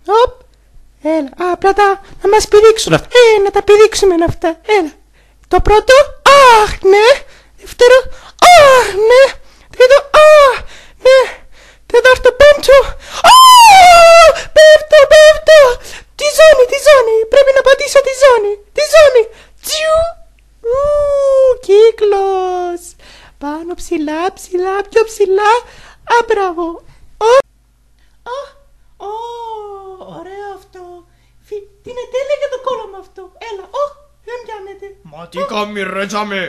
Οπ. Έλα. Απλά να μας πηδήξουν αυτά. Να τα πηδήξουμε αυτά. Έλα. Το πρώτο. Αχ, ναι. Δεύτερο. Αχ, ναι. Τρίτο. Αχ, ναι. Τέταρτο, πέμπτο. Αχ, πέφτω. Τη ζώνη. Πρέπει να πατήσω τη ζώνη. Τσιου. Κύκλος. Πάνω ψηλά, πιο ψηλά. Μπράβο. Ωραίο αυτό. Τι είναι τέλεια για το κόλλημα αυτό. Έλα, δεν πιάνεται. Μα τι κάνει ρε τζάμε.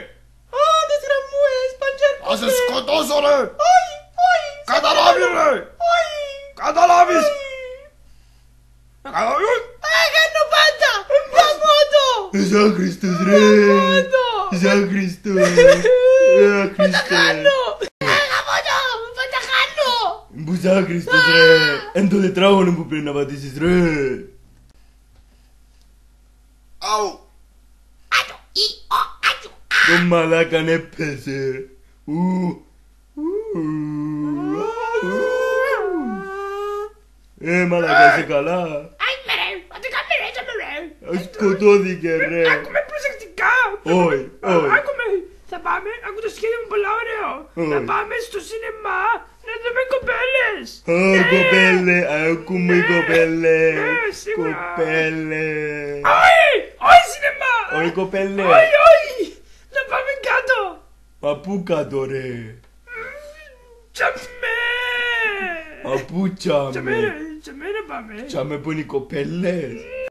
Τις γραμμούες, παντζέρκονται. Θα σε σκοτώσω ρε. Όχι. Καταλάβει ρε. Καταλάβεις. Κάνω πάντα. Γαμώτο. Σαν Χριστός ρε. Σαν Χριστός. Πάντα χάνω. Γαμώτο. Πάντα χάνω. Που σαν Χριστός ρε. Εν το τετράγωνο που πρέπει να πατήσεις ρε. Αου. Το μαλάκαν έπεσε. Μαλάκα είσαι καλά. Σκοτώθηκε ρε. Άκουμε προσεκτικά. Όχι. Άκουμε. Θα πάμε, άκου το σχέδιο μου πολύ ωραίο. Θα πάμε στο σινεμά να δούμε κοπέλες. Κοπέλε, ακούμε κοπέλε. Σίγουρα. Κοπέλε. Όχι σινεμά. Όχι κοπέλε. Όχι. Να πάμε κάτω. Μα πού κάτω ρε. Τσαμέ. Μα πού τσάμε. Τσαμέ να πάμε. Τσάμε που είναι οι κοπέλες.